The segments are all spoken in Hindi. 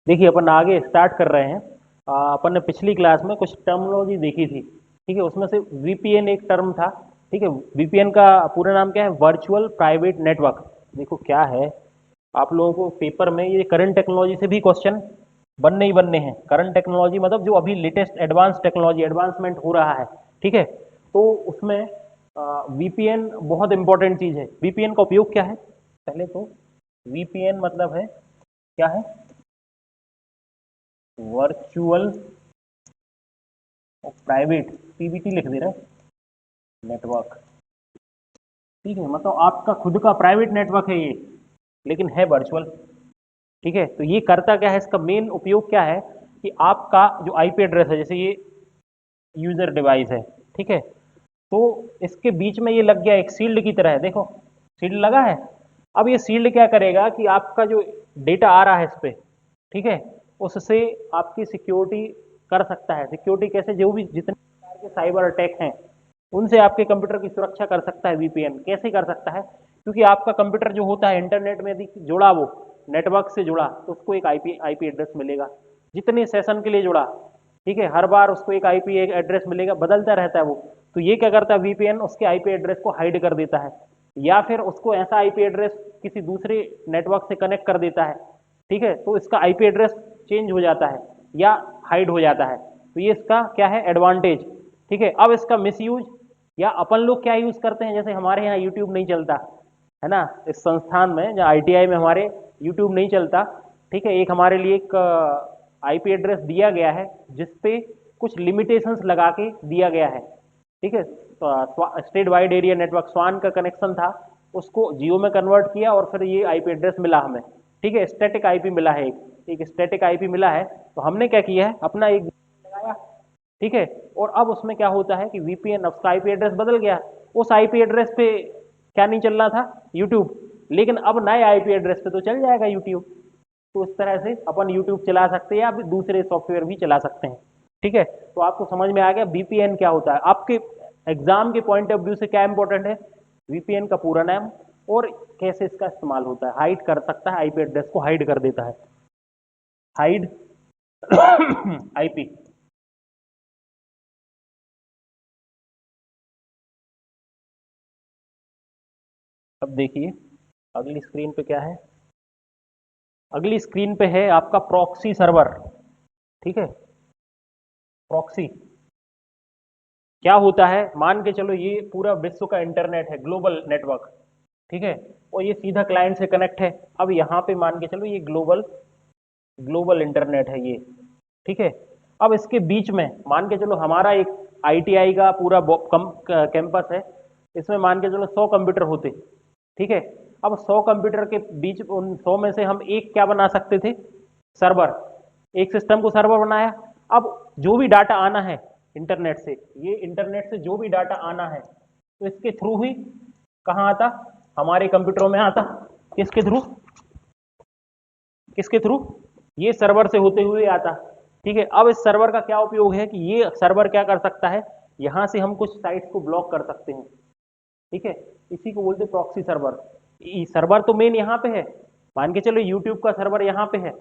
देखिए अपन आगे स्टार्ट कर रहे हैं। अपन ने पिछली क्लास में कुछ टर्मिनोलॉजी देखी थी, ठीक है। उसमें से वीपीएन एक टर्म था, ठीक है। वीपीएन का पूरा नाम क्या है? Virtual private network. देखो क्या है, आप लोगों को पेपर में ये करंट टेक्नोलॉजी से भी क्वेश्चन बनने ही बनने हैं। करंट टेक्नोलॉजी मतलब जो अभी लेटेस्ट एडवांस टेक्नोलॉजी एडवांसमेंट हो रहा है, ठीक है। तो उसमें वीपीएन बहुत इंपॉर्टेंट चीज़ है। वीपीएन का उपयोग क्या है? पहले तो वीपीएन मतलब है क्या है? वर्चुअल और प्राइवेट, पीवीटी लिख दे रहे हैं, नेटवर्क, ठीक है। मतलब आपका खुद का प्राइवेट नेटवर्क है ये, लेकिन है वर्चुअल, ठीक है। तो ये करता क्या है, इसका मेन उपयोग क्या है कि आपका जो आईपी एड्रेस है, जैसे ये यूजर डिवाइस है, ठीक है। तो इसके बीच में ये लग गया एक शील्ड की तरह है, देखो शील्ड लगा है। अब ये शील्ड क्या करेगा कि आपका जो डेटा आ रहा है इस पे, ठीक है, उससे आपकी सिक्योरिटी कर सकता है। सिक्योरिटी कैसे? जो भी जितने प्रकार के साइबर अटैक हैं उनसे आपके कंप्यूटर की सुरक्षा कर सकता है वीपीएन। कैसे कर सकता है? क्योंकि आपका कंप्यूटर जो होता है इंटरनेट में यदि जुड़ा, वो नेटवर्क से जुड़ा, तो उसको एक आईपी आईपी एड्रेस मिलेगा। जितने सेशन के लिए जुड़ा, ठीक है, हर बार उसको एक आईपी एक एड्रेस मिलेगा, बदलता रहता है वो। तो ये क्या करता है वीपीएन, उसके आईपी एड्रेस को हाइड कर देता है, या फिर उसको ऐसा आईपी एड्रेस किसी दूसरे नेटवर्क से कनेक्ट कर देता है, ठीक है। तो इसका आईपी एड्रेस चेंज हो जाता है या हाइड हो जाता है। तो ये इसका क्या है? एडवांटेज, ठीक है। अब इसका मिसयूज, या अपन लोग क्या यूज करते हैं, जैसे हमारे यहाँ यूट्यूब नहीं चलता है ना, इस संस्थान में या आईटीआई में हमारे यूट्यूब नहीं चलता, ठीक है। एक हमारे लिए एक आईपी एड्रेस दिया गया है जिसपे कुछ लिमिटेशंस लगा के दिया गया है, ठीक है। स्टेट वाइड एरिया नेटवर्क स्वान का कनेक्शन था, उसको जियो में कन्वर्ट किया और फिर ये आईपी एड्रेस मिला हमें, ठीक है। स्टैटिक आईपी मिला है, एक स्टैटिक आईपी मिला है। तो हमने क्या किया है, अपना एक लगाया, ठीक है। और अब उसमें क्या होता है कि वीपीएन, उसका आईपी एड्रेस बदल गया। उस आईपी एड्रेस पे क्या नहीं चल रहा था? यूट्यूब। लेकिन अब नए आईपी एड्रेस पे तो चल जाएगा यूट्यूब। तो इस तरह से अपन यूट्यूब चला सकते हैं या फिर दूसरे सॉफ्टवेयर भी चला सकते हैं, ठीक है। तो आपको समझ में आ गया वीपीएन क्या होता है। आपके एग्जाम के पॉइंट ऑफ व्यू से क्या इंपॉर्टेंट है? वीपीएन का पूरा नाम और कैसे इसका इस्तेमाल होता है। हाइड कर सकता है, आईपी एड्रेस को हाइड कर देता है, हाइड आईपी। अब देखिए अगली स्क्रीन पे क्या है। अगली स्क्रीन पे है आपका प्रॉक्सी सर्वर, ठीक है। प्रॉक्सी क्या होता है? मान के चलो ये पूरा विश्व का इंटरनेट है, ग्लोबल नेटवर्क, ठीक है। और ये सीधा क्लाइंट से कनेक्ट है। अब यहाँ पे मान के चलो ये ग्लोबल ग्लोबल इंटरनेट है ये, ठीक है। अब इसके बीच में मान के चलो हमारा एक आईटीआई का पूरा कैंपस है, इसमें मान के चलो 100 कंप्यूटर होते, ठीक है। अब 100 कंप्यूटर के बीच उन 100 में से हम एक क्या बना सकते थे? सर्वर। एक सिस्टम को सर्वर बनाया। अब जो भी डाटा आना है इंटरनेट से, ये इंटरनेट से जो भी डाटा आना है तो इसके थ्रू ही कहाँ आता? हमारे कंप्यूटरों में आता। किसके थ्रू? किसके थ्रू? ये सर्वर से होते हुए आता, ठीक है। अब इस सर्वर का क्या उपयोग है कि ये सर्वर क्या कर सकता है, यहां से हम कुछ साइट्स को ब्लॉक कर सकते हैं, ठीक है। इसी को बोलते प्रॉक्सी सर्वर। सर्वर तो मेन यहाँ पे है, मान के चलो यूट्यूब का सर्वर यहाँ पे है,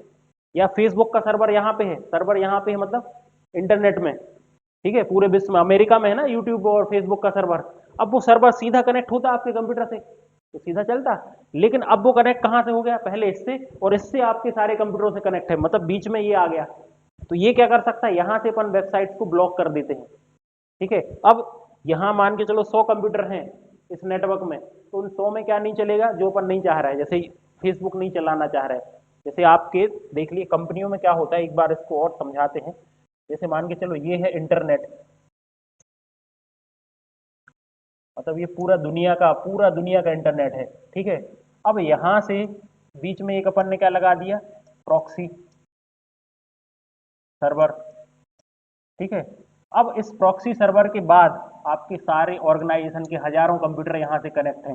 या फेसबुक का सर्वर यहाँ पे है। सर्वर यहाँ पे है मतलब इंटरनेट में, ठीक है, पूरे विश्व में। अमेरिका में है ना यूट्यूब और फेसबुक का सर्वर। अब वो सर्वर सीधा कनेक्ट होता आपके कंप्यूटर से तो सीधा चलता। लेकिन अब वो कनेक्ट कहाँ से हो गया? पहले इससे, और इससे आपके सारे कंप्यूटरों से कनेक्ट है, मतलब बीच में ये आ गया। तो ये क्या कर सकता है, यहां से अपन वेबसाइट्स को ब्लॉक कर देते हैं, ठीक है। अब यहां मान के चलो 100 कंप्यूटर हैं इस नेटवर्क में, तो उन 100 में क्या नहीं चलेगा जो अपन नहीं चाह रहा है। जैसे फेसबुक नहीं चलाना चाह रहा है, जैसे आपके देख लिए कंपनियों में क्या होता है, एक बार इसको और समझाते हैं। जैसे मान के चलो ये है इंटरनेट, मतलब ये पूरा दुनिया का इंटरनेट है, ठीक है। अब यहां से बीच में एक अपन ने क्या लगा दिया? प्रॉक्सी सर्वर, ठीक है। अब इस प्रॉक्सी सर्वर के बाद आपके सारे ऑर्गेनाइजेशन के हजारों कंप्यूटर यहाँ से कनेक्ट हैं,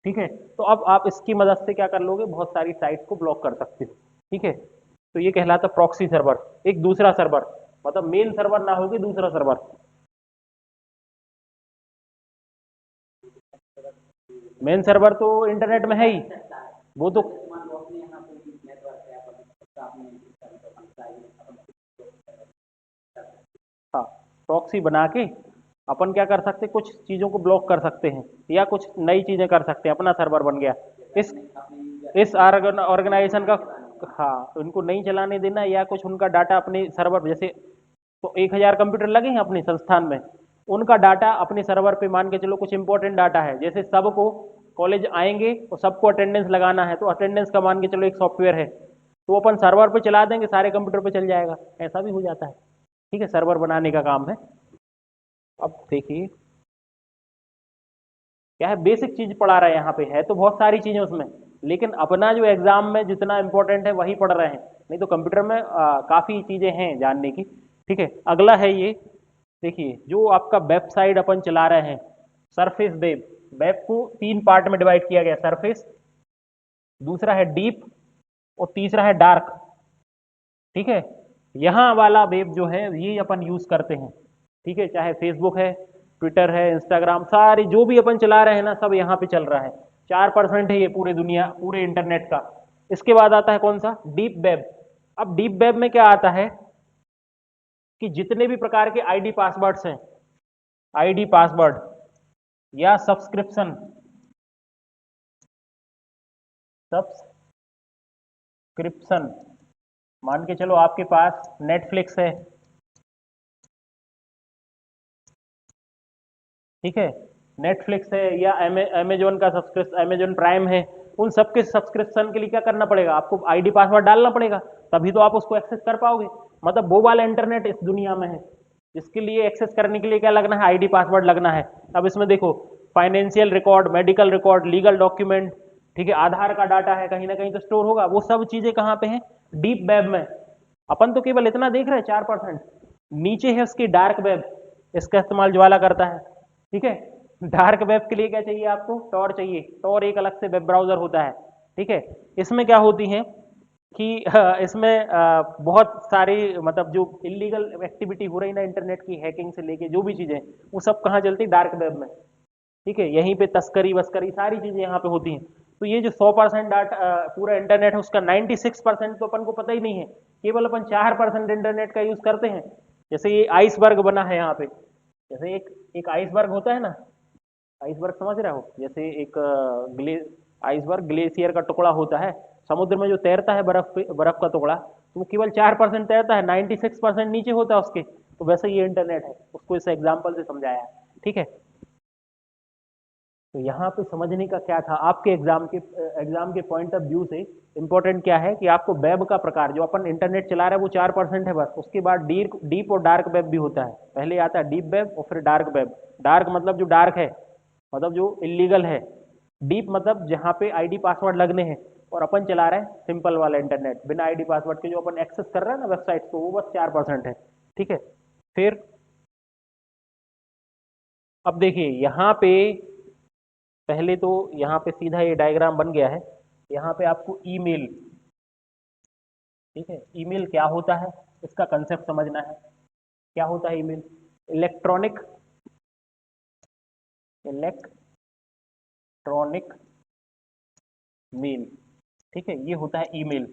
ठीक है। तो अब आप इसकी मदद से क्या कर लोगे? बहुत सारी साइट्स को ब्लॉक कर सकते हो, ठीक है। तो ये कहलाता प्रॉक्सी सर्वर। एक दूसरा सर्वर, मतलब मेन सर्वर ना होगी, दूसरा सर्वर। मेन सर्वर तो इंटरनेट में है ही, वो तो प्रॉक्सी बना के अपन क्या कर सकते हैं, कुछ चीज़ों को ब्लॉक कर सकते हैं या कुछ नई चीज़ें कर सकते हैं। अपना सर्वर बन गया इस ऑर्गेनाइजेशन का। हाँ, उनको नहीं चलाने देना या कुछ उनका डाटा अपने सर्वर, जैसे तो 1000 कंप्यूटर लगे हैं अपने संस्थान में, उनका डाटा अपने सर्वर पे मान के चलो कुछ इंपॉर्टेंट डाटा है, जैसे सबको कॉलेज आएंगे और सबको अटेंडेंस लगाना है, तो अटेंडेंस का मान के चलो एक सॉफ्टवेयर है, तो अपन सर्वर पे चला देंगे, सारे कंप्यूटर पे चल जाएगा, ऐसा भी हो जाता है। ठीक है, सर्वर बनाने का काम है। अब देखिए क्या है, बेसिक चीज पढ़ा रहा है यहाँ पे, है तो बहुत सारी चीजें उसमें, लेकिन अपना जो एग्जाम में जितना इंपॉर्टेंट है वही पढ़ रहे हैं, नहीं तो कंप्यूटर में काफी चीजें हैं जानने की। ठीक है, अगला है ये, देखिए जो आपका वेबसाइट अपन चला रहे हैं, सरफेस वेब, वेब को 3 पार्ट में डिवाइड किया गया, सरफेस, दूसरा है डीप और तीसरा है डार्क। ठीक है, यहाँ वाला वेब जो है ये अपन यूज करते हैं। ठीक है, चाहे फेसबुक है, ट्विटर है, इंस्टाग्राम, सारी जो भी अपन चला रहे हैं ना, सब यहाँ पे चल रहा है। 4% है ये पूरे दुनिया, पूरे इंटरनेट का। इसके बाद आता है कौन सा, डीप वेब। अब डीप वेब में क्या आता है कि जितने भी प्रकार के आईडी पासवर्ड्स हैं, आईडी पासवर्ड या सब्सक्रिप्शन, सब्सक्रिप्शन, मान के चलो आपके पास नेटफ्लिक्स है, ठीक है, नेटफ्लिक्स है या अमेजोन का सब्सक्रिप्शन, अमेजोन प्राइम है, उन सबके सब्सक्रिप्शन के लिए क्या करना पड़ेगा, आपको आईडी पासवर्ड डालना पड़ेगा, तभी तो आप उसको एक्सेस कर पाओगे। मतलब वो वाला इंटरनेट इस दुनिया में है जिसके लिए एक्सेस करने के लिए क्या लगना है, आईडी पासवर्ड लगना है। अब इसमें देखो, financial record, medical record, legal document, ठीक है, आधार का डाटा है, कहीं ना कहीं तो स्टोर होगा, वो सब चीजें कहाँ पे हैं, डीप वेब में। अपन तो केवल इतना देख रहे हैं 4%, नीचे है उसकी डार्क वेब, इसका इस्तेमाल ज्वाला करता है। ठीक है, डार्क वेब के लिए क्या चाहिए आपको, टॉर चाहिए, टॉर एक अलग से वेब ब्राउजर होता है। ठीक है, इसमें क्या होती है कि इसमें बहुत सारी, मतलब जो इलीगल एक्टिविटी हो रही ना इंटरनेट की, हैकिंग से लेके जो भी चीजें, वो सब कहाँ चलती, डार्क वेब में। ठीक है, यहीं पे तस्करी वस्करी सारी चीजें यहाँ पे होती हैं। तो ये जो 100% डाटा पूरा इंटरनेट है, उसका 96% तो अपन को पता ही नहीं है, केवल अपन 4% इंटरनेट का यूज करते हैं। जैसे ये आइसबर्ग बना है यहाँ पे, जैसे एक एक आइसबर्ग होता है ना, आइसबर्ग समझ रहे हो, जैसे एक आइसबर्ग ग्लेशियर का टुकड़ा होता है समुद्र में जो तैरता है, बर्फ का टुकड़ा, तो वो केवल 4% तैरता है, 96% नीचे होता है उसके। तो वैसे ये इंटरनेट है, उसको इस एग्जाम्पल से समझाया है। ठीक है, तो यहाँ पे समझने का क्या था, आपके एग्जाम के पॉइंट ऑफ व्यू से इंपॉर्टेंट क्या है कि आपको वेब का प्रकार, जो अपन इंटरनेट चला रहे हैं वो 4% है बस, उसके बाद डीप और डार्क वेब भी होता है। पहले आता है डीप वेब और फिर डार्क वेब। डार्क मतलब जो डार्क है, मतलब जो इलीगल है। डीप मतलब जहाँ पे आईडी पासवर्ड लगने हैं, और अपन चला रहे हैं सिंपल वाला इंटरनेट बिना आईडी पासवर्ड के, जो अपन एक्सेस कर रहे हैं ना वेबसाइट को, वो बस 4% है। ठीक है, फिर अब देखिए यहाँ पे, पहले तो यहाँ पे सीधा ये डायग्राम बन गया है। यहाँ पे आपको ईमेल, ठीक है, ईमेल क्या होता है इसका कंसेप्ट समझना है। क्या होता है ईमेल, इलेक्ट्रॉनिक इलेक्ट्रॉनिक मेल। ठीक है, ये होता है ईमेल।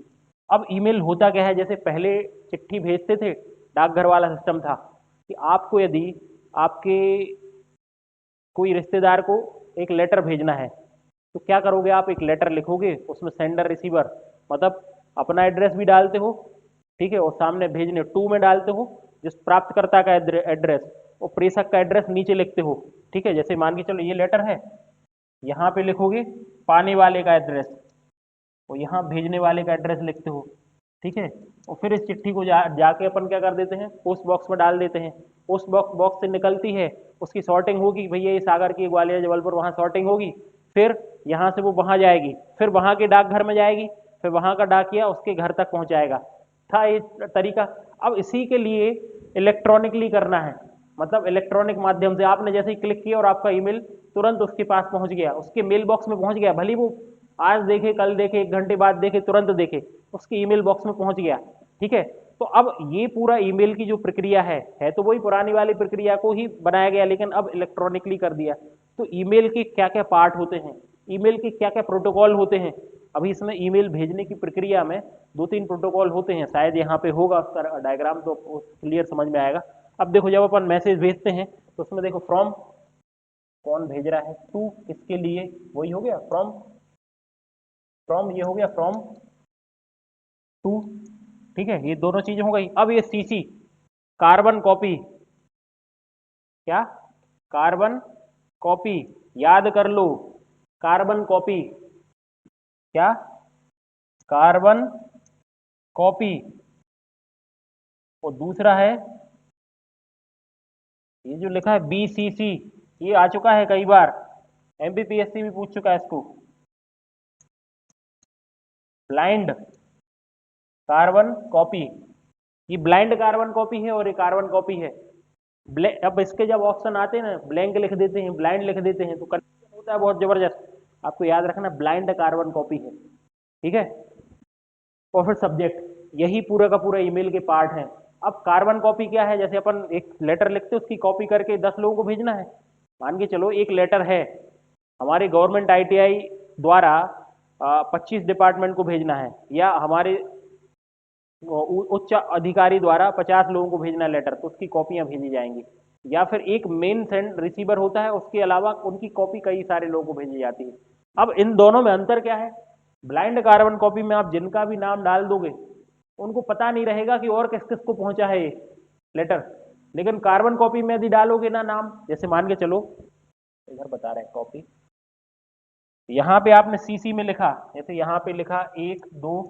अब ईमेल होता क्या है, जैसे पहले चिट्ठी भेजते थे, डाकघर वाला सिस्टम था, कि आपको यदि आपके कोई रिश्तेदार को एक लेटर भेजना है, तो क्या करोगे, आप एक लेटर लिखोगे, उसमें सेंडर रिसीवर, मतलब अपना एड्रेस भी डालते हो, ठीक है, और सामने भेजने टू में डालते हो, जिस प्राप्तकर्ता का एड्रेस और प्रेषक का एड्रेस नीचे लिखते हो। ठीक है, जैसे मान के चलो ये लेटर है, यहाँ पे लिखोगे पाने वाले का एड्रेस और यहाँ भेजने वाले का एड्रेस लिखते हो। ठीक है, और फिर इस चिट्ठी को जाके अपन क्या कर देते हैं, पोस्ट बॉक्स में डाल देते हैं। पोस्ट बॉक्स से निकलती है, उसकी सॉर्टिंग होगी, भैया ये सागर की, ग्वालियर, जबलपुर, वहाँ सॉर्टिंग होगी, फिर यहाँ से वो वहाँ जाएगी, फिर वहाँ के डाकघर में जाएगी, फिर वहाँ का डाकिया उसके घर तक पहुँचाएगा। था ये तरीका। अब इसी के लिए इलेक्ट्रॉनिकली करना है, मतलब इलेक्ट्रॉनिक माध्यम से आपने जैसे ही क्लिक किया और आपका ईमेल तुरंत उसके पास पहुंच गया, उसके मेल बॉक्स में पहुंच गया, भले वो आज देखे, कल देखे, 1 घंटे बाद देखे, तुरंत देखे, उसके ईमेल बॉक्स में पहुंच गया। ठीक है, तो अब ये पूरा ईमेल की जो प्रक्रिया है तो वही पुरानी वाली प्रक्रिया को ही बनाया गया, लेकिन अब इलेक्ट्रॉनिकली कर दिया। तो ईमेल के क्या क्या पार्ट होते हैं, ईमेल के क्या क्या प्रोटोकॉल होते हैं, अभी इसमें ईमेल भेजने की प्रक्रिया में 2-3 प्रोटोकॉल होते हैं, शायद यहाँ पे होगा उसका डायग्राम तो क्लियर समझ में आएगा। अब देखो जब अपन मैसेज भेजते हैं तो उसमें देखो फ्रॉम कौन भेज रहा है, टू किसके लिए, वही हो गया फ्रॉम, फ्रॉम ये हो गया फ्रॉम टू, ठीक है, ये दोनों चीजें हो गई। अब ये सीसी कार्बन कॉपी, क्या कार्बन कॉपी, याद कर लो कार्बन कॉपी, क्या कार्बन कॉपी, और दूसरा है ये जो लिखा है बीसीसी, ये आ चुका है कई बार, एमपीपीएससी भी पूछ चुका है इसको, ब्लाइंड कार्बन कॉपी, ये ब्लाइंड कार्बन कॉपी है और ये कार्बन कॉपी है। अब इसके जब ऑप्शन आते हैं ना, ब्लैंक लिख देते हैं, ब्लाइंड लिख देते हैं, तो कंफ्यूजन होता है बहुत जबरदस्त। आपको याद रखना ब्लाइंड कार्बन कॉपी है, ठीक है। और फिर सब्जेक्ट, यही पूरा का पूरा ईमेल के पार्ट है। अब कार्बन कॉपी क्या है, जैसे अपन एक लेटर लिखते हैं उसकी कॉपी करके 10 लोगों को भेजना है, मान के चलो एक लेटर है हमारे गवर्नमेंट आईटीआई द्वारा 25 डिपार्टमेंट को भेजना है, या हमारे उच्च अधिकारी द्वारा 50 लोगों को भेजना है लेटर, तो उसकी कॉपियां भेजी जाएंगी। या फिर एक मेन सेंड रिसीवर होता है, उसके अलावा उनकी कॉपी कई सारे लोगों को भेजी जाती है। अब इन दोनों में अंतर क्या है, ब्लाइंड कार्बन कॉपी में आप जिनका भी नाम डाल दोगे उनको पता नहीं रहेगा कि और किस किस को पहुंचा है ये लेटर, लेकिन कार्बन कॉपी में यदि डालोगे ना नाम, जैसे मान के चलो इधर बता रहे हैं कॉपी, यहाँ पे आपने सीसी में लिखा, जैसे यहाँ पे लिखा 1 2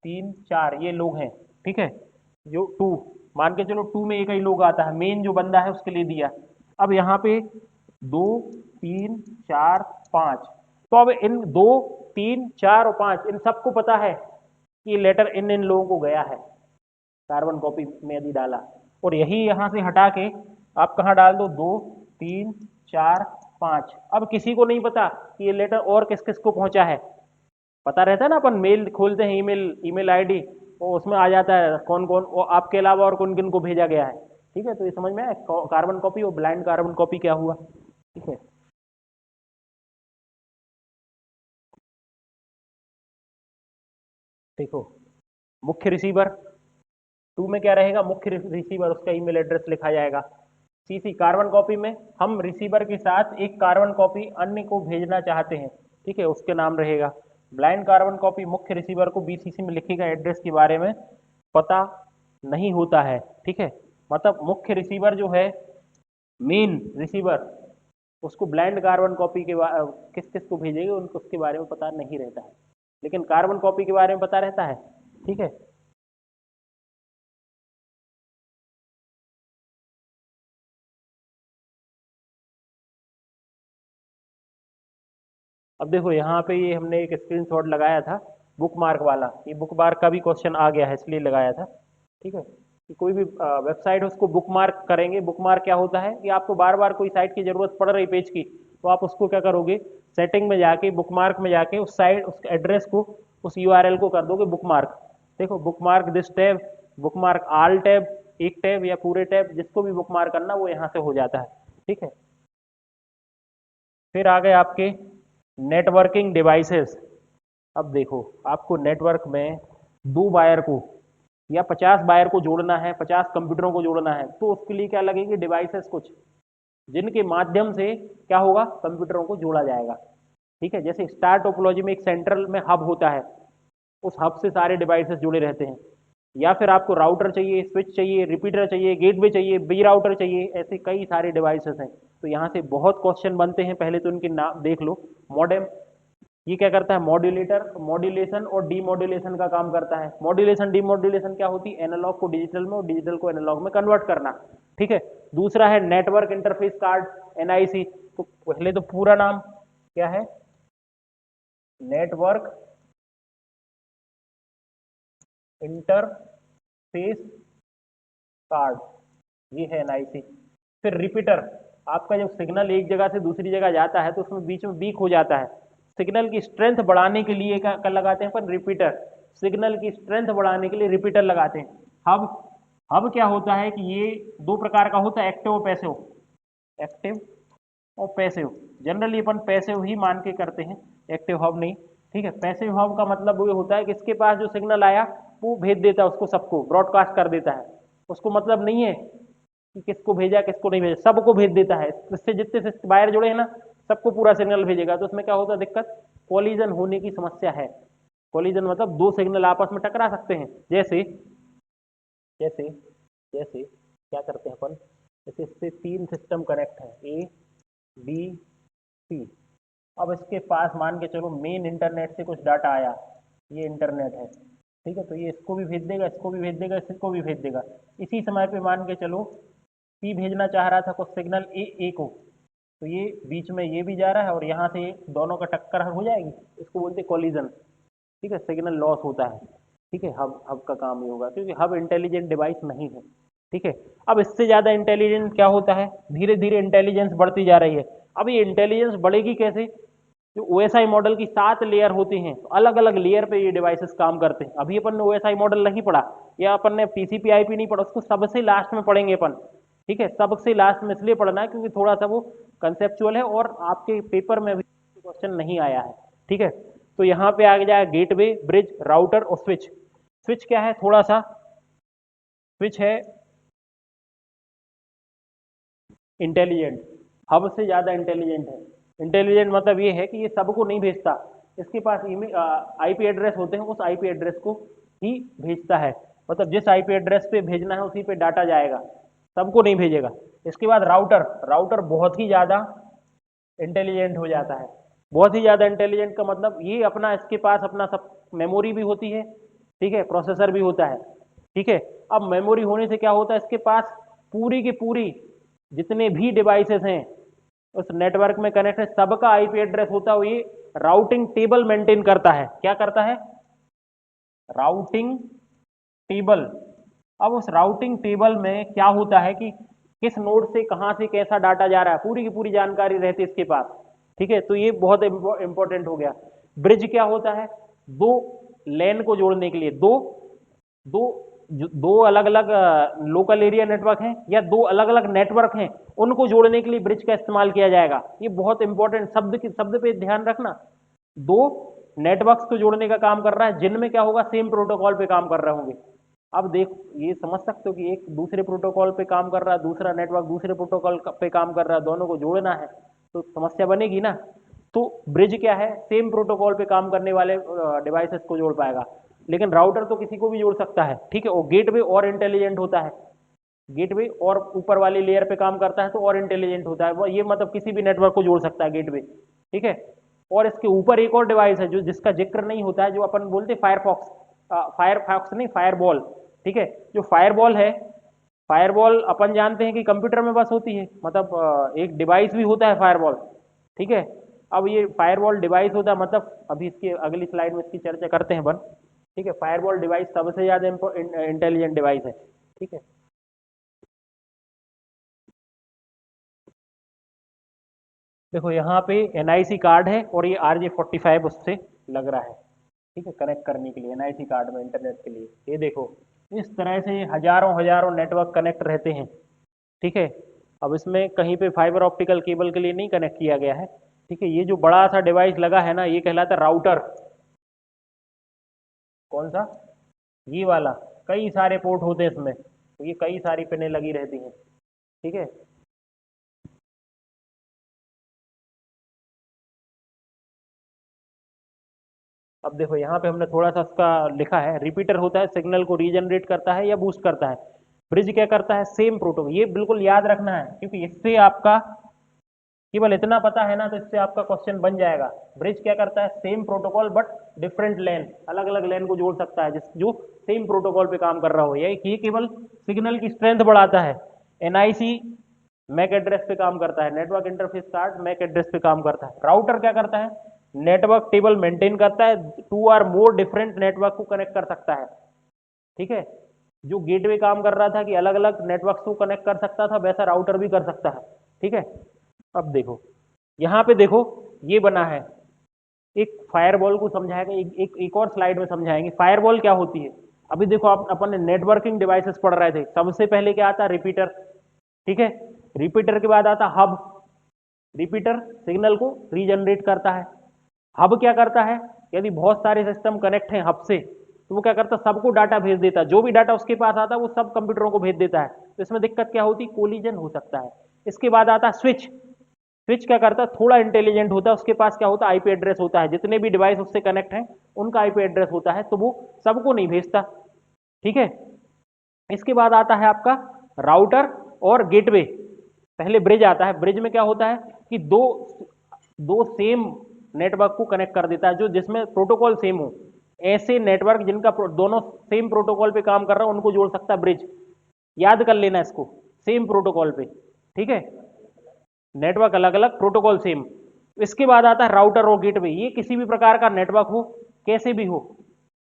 3 4 ये लोग हैं, ठीक है, जो टू, मान के चलो टू में एक ही लोग आता है, मेन जो बंदा है उसके लिए दिया। अब यहाँ पे 2 3 4 5, तो अब इन 2 3 4 और 5 इन सबको पता है कि लेटर इन इन लोगों को गया है कार्बन कॉपी में यदि डाला, और यही यहाँ से हटा के आप कहाँ डाल दो 2 3 4 5, अब किसी को नहीं पता कि ये लेटर और किस किस को पहुंचा है। पता रहता है ना, अपन मेल खोलते हैं, ईमेल ईमेल आईडी, वो उसमें आ जाता है कौन कौन, वो आपके अलावा और कौन किन को भेजा गया है, ठीक है। तो ये समझ में आया कार्बन कॉपी और ब्लाइंड कार्बन कॉपी क्या हुआ, ठीक है। देखो मुख्य रिसीवर, टू में क्या रहेगा, मुख्य रिसीवर, उसका ईमेल एड्रेस लिखा जाएगा। सीसी कार्बन कॉपी में हम रिसीवर के साथ एक कार्बन कॉपी अन्य को भेजना चाहते हैं, ठीक है, उसके नाम रहेगा। ब्लाइंड कार्बन कॉपी मुख्य रिसीवर को बीसीसी में लिखेगा एड्रेस के बारे में पता नहीं होता है, ठीक है। मतलब मुख्य रिसीवर जो है, मेन रिसीवर, उसको ब्लाइंड कार्बन कॉपी के किस किस को भेजेगा उनको उसके बारे में पता नहीं रहता है, लेकिन कार्बन कॉपी के बारे में पता रहता है, ठीक है। अब देखो यहाँ पे ये हमने एक स्क्रीनशॉट लगाया था बुक मार्क वाला, ये बुक मार्क का भी क्वेश्चन आ गया है इसलिए लगाया था, ठीक है। कि कोई भी वेबसाइट है उसको बुक मार्क करेंगे, बुक मार्क क्या होता है कि आपको बार बार कोई साइट की जरूरत पड़ रही पेज की, तो आप उसको क्या करोगे, सेटिंग में जाके बुक मार्क में जाके उस साइट उस एड्रेस को उस यूआरएल को कर दोगे बुक मार्क। देखो book mark this tab, book mark all tab, एक टैब या पूरे टैब, जिसको भी बुक मार्क करना वो यहाँ से हो जाता है, ठीक है। फिर आ गए आपके नेटवर्किंग डिवाइसेस। अब देखो आपको नेटवर्क में 2 वायर को या 50 वायर को जोड़ना है, 50 कंप्यूटरों को जोड़ना है, तो उसके लिए क्या लगेंगे, डिवाइसेस कुछ, जिनके माध्यम से क्या होगा, कंप्यूटरों को जोड़ा जाएगा, ठीक है। जैसे स्टार टोपोलॉजी में एक सेंट्रल में हब होता है, उस हब से सारे डिवाइसेस जुड़े रहते हैं। या फिर आपको राउटर चाहिए, स्विच चाहिए, रिपीटर चाहिए, गेटवे चाहिए, बी राउटर चाहिए, ऐसे कई सारे डिवाइसेस हैं। तो यहाँ से बहुत क्वेश्चन बनते हैं, पहले तो उनके नाम देख लो। मॉडेम, ये क्या करता है, मॉड्यूलेटर, मॉड्यूलेशन और डीमॉड्यूलेशन का काम करता है। मॉड्यूलेशन डीमॉड्यूलेशन क्या होती है, एनालॉग को डिजिटल में और डिजिटल को एनालॉग में कन्वर्ट करना, ठीक है। दूसरा है नेटवर्क इंटरफेस कार्ड, एनआईसी। तो पहले तो पूरा नाम क्या है, नेटवर्क इंटरफेस कार्ड, ये है एनआईसी। फिर रिपीटर, आपका जब सिग्नल एक जगह से दूसरी जगह जाता है तो उसमें बीच में वीक हो जाता है, सिग्नल की स्ट्रेंथ बढ़ाने के लिए क्या लगाते हैं अपन, रिपीटर। सिग्नल की स्ट्रेंथ बढ़ाने के लिए रिपीटर लगाते हैं। हब, हब क्या होता है कि ये 2 प्रकार का होता है, एक्टिव और पैसिव, एक्टिव और पैसिव। जनरली अपन पैसिव ही मान के करते हैं, एक्टिव हब नहीं, ठीक है। पैसिव हब का मतलब वो होता है कि इसके पास जो सिग्नल आया वो भेज देता है उसको, सबको ब्रॉडकास्ट कर देता है, उसको मतलब नहीं है कि किसको भेजा किसको नहीं भेजा, सबको भेज देता है। इससे जितने वायर जुड़े हैं ना सबको पूरा सिग्नल भेजेगा। तो उसमें क्या होता है दिक्कत, कोलिजन होने की समस्या है। कोलिजन मतलब दो सिग्नल आपस में टकरा सकते हैं। जैसे जैसे जैसे क्या करते हैं अपन, जैसे इससे तीन सिस्टम कनेक्ट है, ए बी सी। अब इसके पास मान के चलो मेन इंटरनेट से कुछ डाटा आया, ये इंटरनेट है, ठीक है, तो ये इसको भी भेज देगा, इसको भी भेज देगा, इसको भी भेज देगा। इसी समय पे मान के चलो सी भेजना चाह रहा था कुछ सिग्नल ए को, तो ये बीच में ये भी जा रहा है और यहाँ से दोनों का टक्कर हो जाएगी, इसको बोलते हैं कोलिजन। ठीक है, सिग्नल लॉस होता है। ठीक है, हब हब का काम ये होगा, क्योंकि हब इंटेलिजेंट डिवाइस नहीं है। ठीक है, अब इससे ज़्यादा इंटेलिजेंट क्या होता है, धीरे धीरे इंटेलिजेंस बढ़ती जा रही है। अब ये इंटेलिजेंस बढ़ेगी कैसे, जो OSI मॉडल की 7 लेयर होती हैं, तो अलग अलग लेयर पे ये डिवाइसेस काम करते हैं। अभी अपन ने OSI मॉडल नहीं पढ़ा या अपन ने TCP IP नहीं पढ़ा, उसको सबसे लास्ट में पढ़ेंगे अपन। ठीक है, सबसे लास्ट में इसलिए पढ़ना है क्योंकि थोड़ा सा वो कंसेप्चुअल है और आपके पेपर में भी क्वेश्चन नहीं आया है। ठीक है, तो यहाँ पे आ जाए गेटवे, ब्रिज, राउटर और स्विच। स्विच क्या है, थोड़ा सा स्विच है इंटेलिजेंट, हब से ज़्यादा इंटेलिजेंट है। इंटेलिजेंट मतलब ये है कि ये सबको नहीं भेजता, इसके पास IP एड्रेस होते हैं, उस IP एड्रेस को ही भेजता है। मतलब जिस IP एड्रेस पे भेजना है उसी पे डाटा जाएगा, सबको नहीं भेजेगा। इसके बाद राउटर, राउटर बहुत ही ज़्यादा इंटेलिजेंट हो जाता है। बहुत ही ज़्यादा इंटेलिजेंट का मतलब ये अपना, इसके पास अपना सब मेमोरी भी होती है, ठीक है, प्रोसेसर भी होता है। ठीक है, अब मेमोरी होने से क्या होता है, इसके पास पूरी की पूरी जितने भी डिवाइसेस हैं उस नेटवर्क में कनेक्ट है, सबका IP एड्रेस होता है। ये राउटिंग टेबल मेंटेन करता है। क्या करता है, राउटिंग टेबल। अब उस राउटिंग टेबल में क्या होता है कि किस नोड से कहां से कैसा डाटा जा रहा है, पूरी की पूरी जानकारी रहती है इसके पास। ठीक है, तो ये बहुत इंपॉर्टेंट हो गया। ब्रिज क्या होता है, दो लैन को जोड़ने के लिए, दो दो दो अलग अलग लोकल एरिया नेटवर्क हैं या दो अलग अलग नेटवर्क हैं, उनको जोड़ने के लिए ब्रिज का इस्तेमाल किया जाएगा। ये बहुत इंपॉर्टेंट शब्द पे ध्यान रखना। दो नेटवर्क्स को जोड़ने का काम कर रहा है जिनमें क्या होगा, सेम प्रोटोकॉल पे काम कर रहे होंगे। अब देख ये समझ सकते हो कि एक दूसरे प्रोटोकॉल पे काम कर रहा है, दूसरा नेटवर्क दूसरे प्रोटोकॉल पे काम कर रहा है, दोनों को जोड़ना है तो समस्या बनेगी ना। तो ब्रिज क्या है, सेम प्रोटोकॉल पे काम करने वाले डिवाइसेस को जोड़ पाएगा। लेकिन राउटर तो किसी को भी जोड़ सकता है। ठीक है, और गेटवे और इंटेलिजेंट होता है, गेटवे और ऊपर वाली लेयर पे काम करता है तो और इंटेलिजेंट होता है वो, ये मतलब किसी भी नेटवर्क को जोड़ सकता है गेटवे। ठीक है, और इसके ऊपर एक और डिवाइस है जो जिसका जिक्र नहीं होता है, जो अपन बोलते हैं फायरफॉक्स, फायरफॉक्स नहीं फायरबॉल। ठीक है, जो फायरबॉल है, फायरबॉल अपन जानते हैं कि कंप्यूटर में बस होती है, मतलब एक डिवाइस भी होता है फायरबॉल। ठीक है, अब ये फायरवॉल डिवाइस होता है, मतलब अभी इसके अगली स्लाइड में इसकी चर्चा करते हैं अपन। ठीक है, फायरवॉल डिवाइस सबसे ज़्यादा इंटेलिजेंट डिवाइस है। ठीक है, देखो यहाँ पे NIC कार्ड है और ये RJ45 उससे लग रहा है। ठीक है, कनेक्ट करने के लिए NIC कार्ड में इंटरनेट के लिए। ये देखो इस तरह से हजारों हजारों नेटवर्क कनेक्ट रहते हैं। ठीक है, अब इसमें कहीं पे फाइबर ऑप्टिकल केबल के लिए नहीं कनेक्ट किया गया है। ठीक है, ये जो बड़ा सा डिवाइस लगा है ना, ये कहलाता है राउटर। कौन सा, ये वाला, कई सारे पोर्ट होते हैं इसमें, तो ये कई सारी पिनें लगी रहती हैं। ठीक है, अब देखो यहाँ पे हमने थोड़ा सा उसका लिखा है, रिपीटर होता है, सिग्नल को रीजनरेट करता है या बूस्ट करता है। ब्रिज क्या करता है, सेम प्रोटोकॉल। ये बिल्कुल याद रखना है क्योंकि इससे आपका केवल इतना पता है ना तो इससे आपका क्वेश्चन बन जाएगा। ब्रिज क्या करता है, सेम प्रोटोकॉल बट डिफरेंट लेन, अलग अलग लेन को जोड़ सकता है जिस जो सेम प्रोटोकॉल पे काम कर रहा हो। ये केवल सिग्नल की स्ट्रेंथ बढ़ाता है। NIC मैक एड्रेस पे काम करता है, network interface card MAC address पे काम करता है। राउटर क्या करता है, नेटवर्क टेबल मेंटेन करता है, 2 और मोर डिफरेंट नेटवर्क को कनेक्ट कर सकता है। ठीक है, जो गेटवे काम कर रहा था कि अलग अलग नेटवर्क को कनेक्ट कर सकता था, वैसा राउटर भी कर सकता है। ठीक है, अब देखो यहाँ पे देखो ये बना है, एक फायरवॉल को समझाएगा, एक और स्लाइड में समझाएंगे फायरवॉल क्या होती है। अभी देखो आप अपन ने नेटवर्किंग डिवाइसेस पढ़ रहे थे, सबसे पहले क्या आता है, रिपीटर। ठीक है, रिपीटर के बाद आता हब। रिपीटर सिग्नल को रीजनरेट करता है। हब क्या करता है, यदि बहुत सारे सिस्टम कनेक्ट हैं हब से तो वो क्या करता है, सबको डाटा भेज देता है, जो भी डाटा उसके पास आता है वो सब कंप्यूटरों को भेज देता है। तो इसमें दिक्कत क्या होती है, कोलिजन हो सकता है। इसके बाद आता है स्विच। स्विच क्या करता है, थोड़ा इंटेलिजेंट होता है, उसके पास क्या होता है, आईपी एड्रेस होता है, जितने भी डिवाइस उससे कनेक्ट हैं उनका आईपी एड्रेस होता है, तो वो सबको नहीं भेजता। ठीक है। इसके बाद आता है आपका राउटर और गेटवे। पहले ब्रिज आता है। ब्रिज में क्या होता है कि दो दो सेम नेटवर्क को कनेक्ट कर देता है, जो जिसमें प्रोटोकॉल सेम हो। ऐसे नेटवर्क जिनका दोनों सेम प्रोटोकॉल पे काम कर रहा है उनको जोड़ सकता है ब्रिज। याद कर लेना इसको, सेम प्रोटोकॉल पे। ठीक है, नेटवर्क अलग अलग, प्रोटोकॉल सेम। इसके बाद आता है राउटर और गेटवे। ये किसी भी प्रकार का नेटवर्क हो, कैसे भी हो,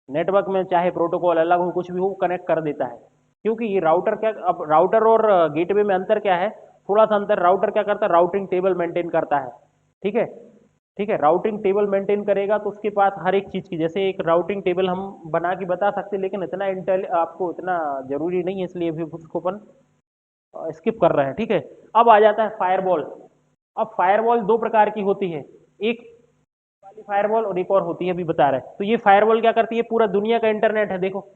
नेटवर्क में चाहे प्रोटोकॉल अलग हो, कुछ भी हो, कनेक्ट कर देता है। क्योंकि ये राउटर क्या, अब राउटर और गेटवे में अंतर क्या है, थोड़ा सा अंतर। राउटर क्या करता है, राउटिंग टेबल मेंटेन करता है। ठीक है, ठीक है, राउटिंग टेबल मेंटेन करेगा तो उसके पास हर एक चीज की, जैसे एक राउटिंग टेबल हम बना के बता सकते हैं, लेकिन इतना इंटेल आपको इतना जरूरी नहीं है, इसलिए भी उसको अपन स्किप कर रहे हैं। ठीक है। अब आ जाता है फायरवॉल। अब फायरवॉल दो प्रकार की होती है, एक वाली फायरवॉल और एक और होती है, अभी बता रहे हैं। तो ये फायरवॉल क्या करती है, पूरा दुनिया का इंटरनेट है, देखो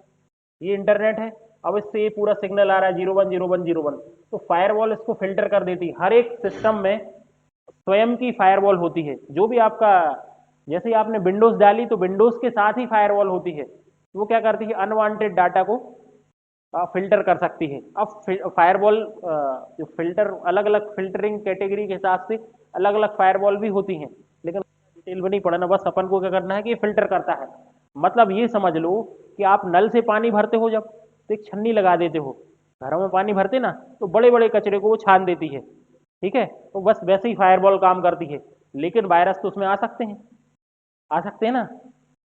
ये इंटरनेट है, अब इससे ये पूरा सिग्नल आ रहा है 010101, तो फायरवॉल इसको फिल्टर कर देती है। हर एक सिस्टम में स्वयं की फायरवॉल होती है, जो भी आपका, जैसे ही आपने विंडोज डाली तो विंडोज के साथ ही फायरवॉल होती है, तो वो क्या करती है, अनवांटेड डाटा को फिल्टर कर सकती है। अब फायरवॉल जो फिल्टर, अलग अलग फिल्टरिंग कैटेगरी के हिसाब से अलग अलग फायरवॉल भी होती हैं, लेकिन डिटेल में नहीं पढ़ना, बस अपन को क्या करना है कि ये फिल्टर करता है। मतलब ये समझ लो कि आप नल से पानी भरते हो जब, तो एक छन्नी लगा देते हो, घरों में पानी भरते ना, तो बड़े बड़े कचरे को वो छान देती है। ठीक है, तो बस वैसे ही फायरवॉल काम करती है। लेकिन वायरस तो उसमें आ सकते हैं, आ सकते हैं ना,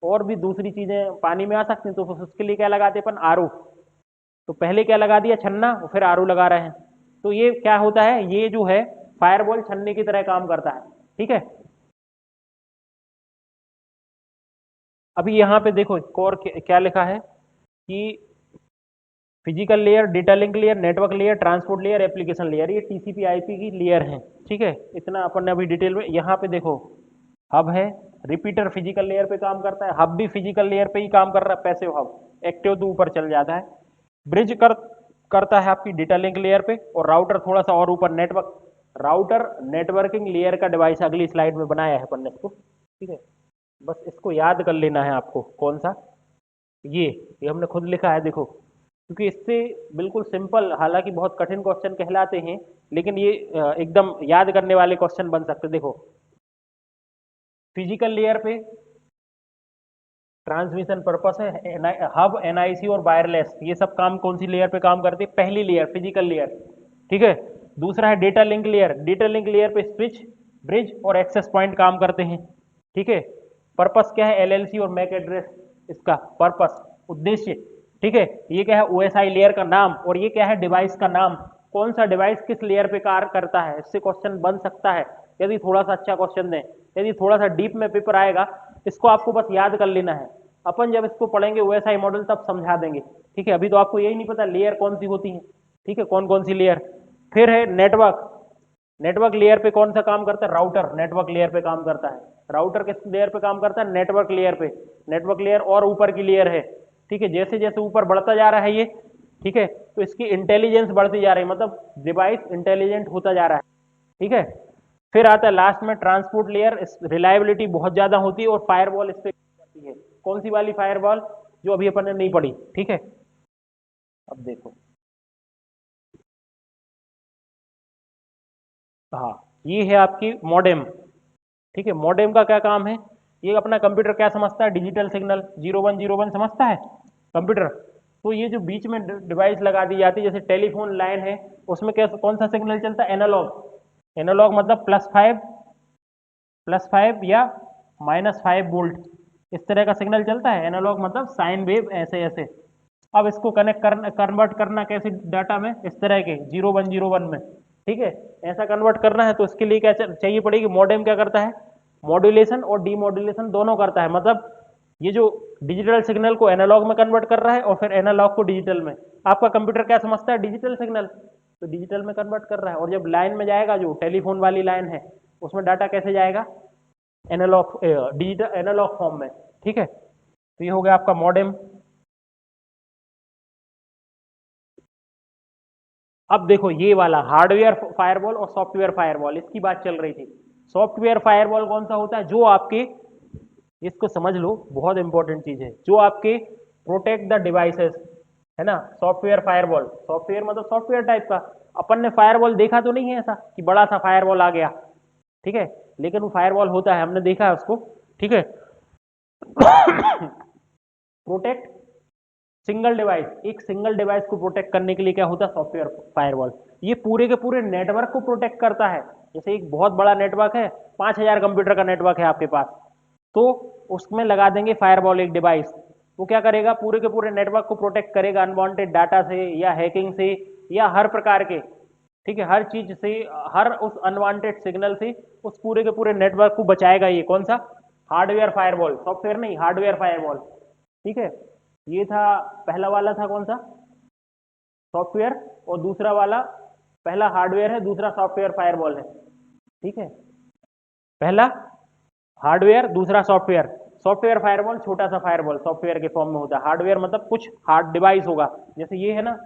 और भी दूसरी चीजें पानी में आ सकती हैं, तो फिर उसके लिए क्या लगाते हैं अपन, आरओ। तो पहले क्या लगा दिया, छन्ना, और फिर आरओ लगा रहे हैं। तो ये क्या होता है, ये जो है फायरवॉल छन्ने की तरह काम करता है। ठीक है। अभी यहाँ पे देखो एक और क्या लिखा है कि physical layer, data link layer, network layer, transport layer, application layer, ये टीसीपी आईपी की लेयर हैं। ठीक है, इतना अपन ने अभी डिटेल में। यहाँ पे देखो हब है, रिपीटर फिजिकल लेयर पे काम करता है, हब भी फिजिकल लेयर पे ही काम कर रहा है, पैसिव हब, एक्टिव तो ऊपर चल जाता है। ब्रिज करता है आपकी डेटा लिंक लेयर पे, और राउटर थोड़ा सा और ऊपर, नेटवर्क। राउटर नेटवर्किंग लेयर का डिवाइस, अगली स्लाइड में बनाया है अपन ने इसको। ठीक है, बस इसको याद कर लेना है आपको, कौन सा, ये हमने खुद लिखा है देखो, क्योंकि इससे बिल्कुल सिंपल, हालांकि बहुत कठिन क्वेश्चन कहलाते हैं, लेकिन ये एकदम याद करने वाले क्वेश्चन बन सकते। देखो फिजिकल लेयर पे ट्रांसमिशन पर्पस है, हब, एनआईसी और वायरलेस, ये सब काम कौन सी लेयर पे काम करती है, पहली लेयर, फिजिकल लेयर। ठीक है। दूसरा है data link layer. Data link layer पे स्विच, ब्रिज और एक्सेस पॉइंट काम करते हैं। ठीक है। पर्पस क्या है, एलएलसी और मैक एड्रेस, इसका पर्पस, उद्देश्य। ठीक है। ये क्या है, ओएसआई लेयर का नाम, और ये क्या है, डिवाइस का नाम, कौन सा डिवाइस किस लेयर पे कार्य करता है, इससे क्वेश्चन बन सकता है यदि थोड़ा सा अच्छा क्वेश्चन दें। यदि थोड़ा सा डीप में पेपर आएगा, इसको आपको बस याद कर लेना है, अपन जब इसको पढ़ेंगे ओएसआई मॉडल तब समझा देंगे। ठीक है, अभी तो आपको यही नहीं पता लेयर कौन सी होती है। ठीक है, कौन कौन सी लेयर। फिर है नेटवर्क। नेटवर्क लेयर पे कौन सा काम करता है, राउटर नेटवर्क लेयर पे काम करता है। राउटर किस लेयर पे काम करता है, नेटवर्क लेयर पे। नेटवर्क लेयर और ऊपर की लेयर है। ठीक है, जैसे जैसे ऊपर बढ़ता जा रहा है ये, ठीक है, तो इसकी इंटेलिजेंस बढ़ती जा रही है, मतलब डिवाइस इंटेलिजेंट होता जा रहा है। ठीक है। फिर आता है लास्ट में ट्रांसपोर्ट लेयर, रिलायबिलिटी बहुत ज्यादा होती है, और फायरवॉल इस पे जाती है। कौन सी वाली फायरवॉल, जो अभी अपन ने नहीं पढ़ी। ठीक है, अब देखो, हाँ, ये है आपकी मॉडेम। ठीक है, मॉडेम का क्या काम है, ये अपना कंप्यूटर क्या समझता है, डिजिटल सिग्नल 0101 समझता है कंप्यूटर। तो ये जो बीच में डिवाइस लगा दी जाती है, जैसे टेलीफोन लाइन है, उसमें क्या, कौन सा सिग्नल चलता है, एनालॉग। एनालॉग मतलब +5 या -5 वोल्ट, इस तरह का सिग्नल चलता है। एनालॉग मतलब साइन वेव, ऐसे ऐसे। अब इसको कन्वर्ट करना कैसे डाटा में, इस तरह के 0101 में। ठीक है, ऐसा कन्वर्ट करना है, तो इसके लिए क्या चाहिए पड़ेगी, मॉडेम क्या करता है, मॉड्यूलेशन और डीमॉड्यूलेशन दोनों करता है। मतलब ये जो डिजिटल सिग्नल को एनालॉग में कन्वर्ट कर रहा है, और फिर एनालॉग को डिजिटल में। आपका कंप्यूटर क्या समझता है, डिजिटल सिग्नल, तो डिजिटल में कन्वर्ट कर रहा है। और जब लाइन में जाएगा, जो टेलीफोन वाली लाइन है, उसमें डाटा कैसे जाएगा, एनालॉग, डिजिटल एनालॉग फॉर्म में। ठीक है, तो ये हो गया आपका मॉडेम। अब देखो ये वाला हार्डवेयर फायरवॉल और सॉफ्टवेयर फायरवॉल, इसकी बात चल रही थी। सॉफ्टवेयर फायरवॉल कौन सा होता है? जो आपके, इसको समझ लो, बहुत इंपॉर्टेंट चीज है, जो आपके प्रोटेक्ट द डिवाइसेस, है ना। सॉफ्टवेयर फायरवॉल, सॉफ्टवेयर मतलब सॉफ्टवेयर टाइप का। अपन ने फायरवॉल देखा तो नहीं है ऐसा कि बड़ा सा फायरवॉल आ गया, ठीक है, लेकिन वो फायरवॉल होता है, हमने देखा है उसको, ठीक है। प्रोटेक्ट सिंगल डिवाइस, एक सिंगल डिवाइस को प्रोटेक्ट करने के लिए क्या होता है? Software firewall. ये पूरे के पूरे नेटवर्क को प्रोटेक्ट करता है। जैसे एक बहुत बड़ा नेटवर्क है, 5,000 कंप्यूटर का नेटवर्क है आपके पास, तो उसमें लगा देंगे फायरवॉल एक डिवाइस। वो क्या करेगा? पूरे के पूरे नेटवर्क को प्रोटेक्ट करेगा अनवांटेड डाटा से या हैकिंग से या हर प्रकार के, ठीक है, हर चीज से, हर उस अनवांटेड सिग्नल से उस पूरे के पूरे नेटवर्क को बचाएगा। ये कौन सा? हार्डवेयर फायरवॉल, सॉफ्टवेयर नहीं, हार्डवेयर फायरवॉल, ठीक है। ये था, पहला वाला था कौन सा? सॉफ्टवेयर, और दूसरा वाला, पहला हार्डवेयर है, दूसरा सॉफ्टवेयर फायरवॉल है, ठीक है। पहला हार्डवेयर, दूसरा सॉफ्टवेयर। सॉफ्टवेयर फायरवॉल छोटा सा फायरवॉल सॉफ्टवेयर के फॉर्म में होता है। हार्डवेयर मतलब कुछ हार्ड डिवाइस होगा, जैसे ये है ना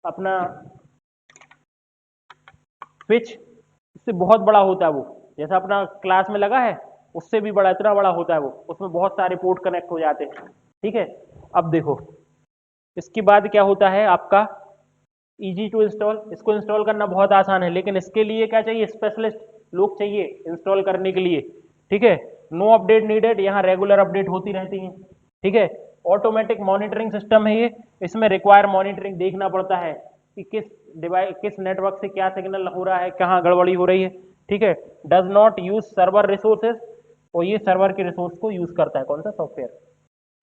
अपना स्विच, इससे बहुत बड़ा होता है वो, जैसा अपना क्लास में लगा है उससे भी बड़ा, इतना बड़ा होता है वो, उसमें बहुत सारे पोर्ट कनेक्ट हो जाते हैं, ठीक है। अब देखो इसके बाद क्या होता है आपका, इजी टू इंस्टॉल। इसको इंस्टॉल करना बहुत आसान है, लेकिन इसके लिए क्या चाहिए? स्पेशलिस्ट लोग चाहिए इंस्टॉल करने के लिए, ठीक है। नो अपडेट नीडेड, यहाँ रेगुलर अपडेट होती रहती है, ठीक है। ऑटोमेटिक मॉनिटरिंग सिस्टम है ये, इसमें रिक्वायर मॉनिटरिंग देखना पड़ता है कि किस डिवाइस, किस नेटवर्क से क्या सिग्नल हो रहा है, कहाँ गड़बड़ी हो रही है, ठीक है। Does not use server resources, और ये सर्वर के रिसोर्स को यूज करता है, कौन सा? सॉफ्टवेयर,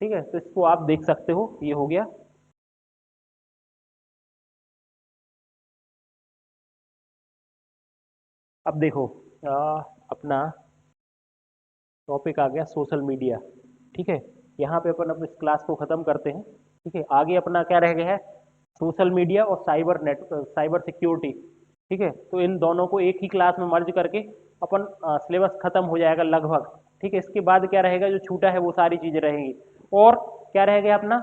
ठीक है। तो इसको आप देख सकते हो, ये हो गया। अब देखो अपना टॉपिक आ गया सोशल मीडिया, ठीक है। यहाँ पे अपन अपने इस क्लास को खत्म करते हैं, ठीक है। आगे अपना क्या रह गया है? सोशल मीडिया और साइबर सिक्योरिटी, ठीक है। तो इन दोनों को एक ही क्लास में मर्ज करके अपन सिलेबस खत्म हो जाएगा लगभग, ठीक है। इसके बाद क्या रहेगा? जो छूटा है वो सारी चीजें रहेंगी। और क्या रह गया अपना?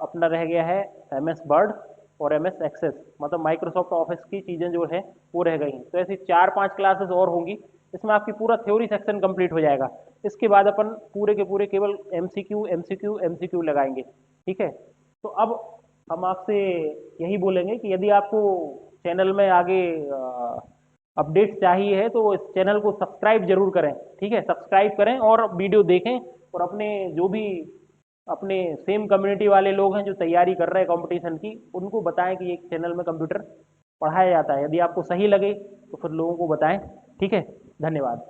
अपना रह गया है एम एस वर्ड और एम एस एक्सेस, मतलब माइक्रोसॉफ्ट ऑफिस की चीज़ें जो है वो रह गई हैं। तो ऐसी 4-5 क्लासेस और होंगी, इसमें आपकी पूरा थ्योरी सेक्शन कंप्लीट हो जाएगा। इसके बाद अपन पूरे के पूरे केवल एमसीक्यू एमसीक्यू एमसीक्यू लगाएंगे, ठीक है। तो अब हम आपसे यही बोलेंगे कि यदि आपको चैनल में आगे अपडेट चाहिए है तो इस चैनल को सब्सक्राइब जरूर करें, ठीक है। सब्सक्राइब करें और वीडियो देखें, और अपने जो भी अपने सेम कम्युनिटी वाले लोग हैं जो तैयारी कर रहे हैं कंपटीशन की, उनको बताएं कि एक चैनल में कंप्यूटर पढ़ाया जाता है। यदि आपको सही लगे तो फिर लोगों को बताएं, ठीक है। धन्यवाद।